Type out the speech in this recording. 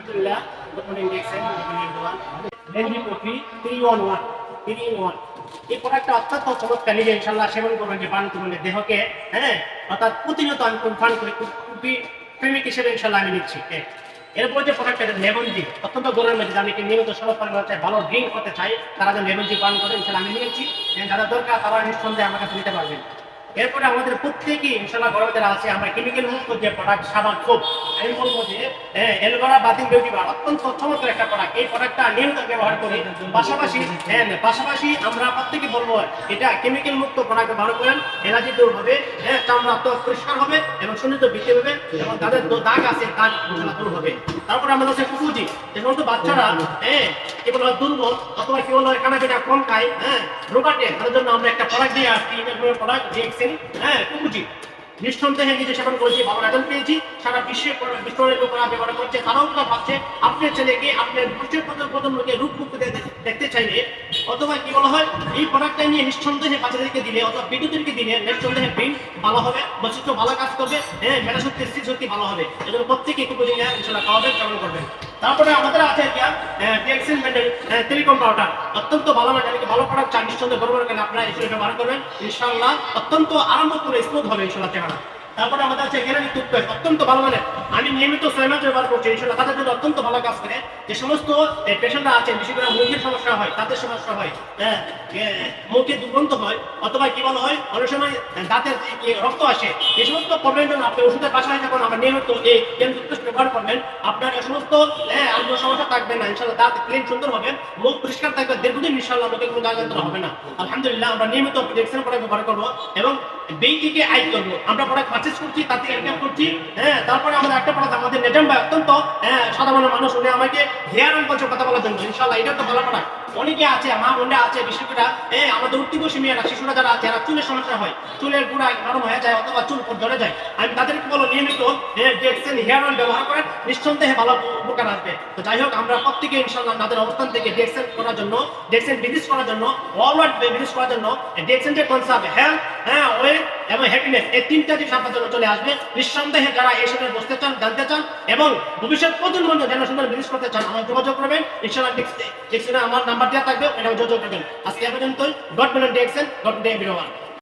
আলহামদুলিল্লাহ বর্তমানে দেখছেন লেনজি কফি 3-in-1 3-in-1 এই প্রোডাক্টটা অত্যন্ত চমৎকার। নিজে ইনশাআল্লাহ সেবন করবেন যে পান করবেন দেহকে, হ্যাঁ, অর্থাৎ প্রতিনিয়ত আমি পান করে কফি প্রেমিক হিসেবে ইনশাআল্লাহ আমি নিচ্ছি। এরপরে যে প্রোডাক্টটা লেমন জি, অত্যন্ত গরমের মধ্যে যারা নিয়মিত সরব পান করতে চাই, ভালো ড্রিঙ্ক করতে চাই, তারা যেন লেমন জি পান করে ইনশাআল্লাহ আমি নিয়েছি। যারা দরকার তারা নিঃসন্দেহে আমার কাছে নিতে পারবেন। এরপরে আমাদের প্রত্যেকেই ইনশাআল্লাহ গরমে যারা আছে আমরা কেমিক্যাল মুক্ত যে প্রোডাক্ট সাবান সোপ, আমি বলবো যে এলভেরা বাথিং বিউটি বার অত্যন্ত চমৎকার একটা প্রোডাক্ট। এই প্রোডাক্টটা নিয়মিত ব্যবহার করি। পাশাপাশি আমরা প্রত্যেকে বলবো এটা কেমিক্যাল মুক্ত প্রোডাক্ট ব্যবহার করেন। এনার্জি দূর হবে, চামড়া পরিষ্কার হবে এবং সুন্দর বৃদ্ধি হবে এবং তাদের দাগ আছে দাগ দূর হবে। তারপরে আমাদের হচ্ছে কুকুজি, যে সমস্ত বাচ্চারা কি বলা দুর্বল অথবা কি বলা কানাপিটা কম খায়, রোগাটে, তাদের জন্য আমরা একটা প্রোডাক্ট দিয়ে আসছি, প্রোডাক্ট ডিএক্সেন কুকুজি। নিঃসন্দেহে নিজে সেবন করেছি, ভালো রেজাল্ট পেয়েছি। সারা বিশ্বের লোকেরা ব্যবহার করছে, তারাও তো ভাবছে আপনার ছেলেকে আপনার ভবিষ্যৎ প্রজন্মকে রূপমুক্ত দেখতে চাইলে অথবা কি বলা হয় এই প্রোডাক্টটা নিয়ে নিঃসন্দেহে বাচ্চাদেরকে দিলে অথবা বিদ্যুৎদেরকে দিলে নিঃসন্দেহে ব্রেন ভালো হবে, মস্তিষ্ক ভালো কাজ করবে, মেধা শক্তি স্মৃতি ভালো হবে। এজন্য প্রত্যেকে কুকুজি নিয়ে ইনশাআল্লাহ খাওয়াবেন, সেবন করবেন। তারপরে আমাদের আছে টেক্সিন ব্র্যান্ডের টেলিকম পাউডার, অত্যন্ত ভালো মানে ভালো প্রোডাক্ট চান নিঃসন্দেহে ব্যবহার করেন, আপনারা এসে ব্যবহার করবেন ইনশাআল্লাহ অত্যন্ত আরাম করে স্মুথ হবে ইনশাআল্লাহ চেহারা। তারপরে আমাদের আছে গ্যারান্টি টুথপেস্ট, অত্যন্ত ভালো মানে আমি নিয়মিত 6 মাস ব্যবহার করছি ইনশাআল্লাহ, তাদের জন্য অত্যন্ত ভালো কাজ করে। যে সমস্ত পেশেন্টরা আছে বিশেষ করে মুখের সমস্যা হয়, তাদের সমস্যা হয়, মুখে দুর্গন্ধ হয় অথবা কি বলা হয় অনেক সময় দাঁতের রক্ত আসে, এই সমস্ত প্রবলেমের জন্য আপনি ওষুধের পাশাপাশি যখন আমরা নিয়মিত এই টুথপেস্ট ব্যবহার করবেন আপনার এই সমস্ত অন্য সমস্যা থাকবে না ইনশাআল্লাহ। দাঁত ক্লিন সুন্দর হবে, মুখ পরিষ্কার থাকবে, দীর্ঘদিন ইনশাআল্লাহ মুখে কোনো দাগ হবে না। আলহামদুলিল্লাহ আমরা নিয়মিত টেক্সিন প্রোডাক্ট ব্যবহার করবো এবং বেইটিকে আই করবো, আমরা প্রোডাক্ট পারচেজ করছি, তাতে ইনকাম করছি। তারপরে আমাদের একটা প্রোডাক্ট আমাদের নেজাম ভাই অত্যন্ত সাধারণ মানুষ, উনি আমাকে হেয়ার অয়েল বলছে কথা বলার জন্য ইনশাআল্লাহ এটা তো ভালো প্রোডাক্ট। অনেকে আছে মা বোনরা আছে বিশেষ করে আমাদের উত্তীবসী মেয়েরা শিশুরা যারা আছে যারা চুলের সমস্যা হয়, চুলের গুঁড়া নরম হয়ে যায় অথবা চুল ধরে যায়, আমি তাদেরকে বলো নিয়মিত ডেক্সেন হেয়ার অয়েল ব্যবহার করেন, নিঃসন্দেহে ভালো উপকার আসবে। তো যাই হোক আমরা প্রত্যেকে ইনশাআল্লাহ তাদের অবস্থান থেকে ডেক্সেন করার জন্য, ডেক্সেন বিজনেস করার জন্য, ওয়ার্ল্ড বিজনেস করার জন্য ডেক্সেন যে কনসেপ্ট হেলথ ওয়েলথ এবং হ্যাপিনেস এই তিনটা জিনিস আপনার জন্য চলে আসবে। নিঃসন্দেহে যারা এই সময় বসতে চান, জানতে চান এবং ভবিষ্যৎ প্রজন্ম যেন সুন্দর বিজনেস করতে চান আমার যোগাযোগ করবেন ইনশাআল্লাহ। ডেক্সেনে আমার নাম্বার দেওয়া থাকবে, এটা যোগাযোগ করবেন। আজকে এ পর্যন্তই। গড ব্লেস ডেক্সেন, গড ব্লেস এভরিওয়ান।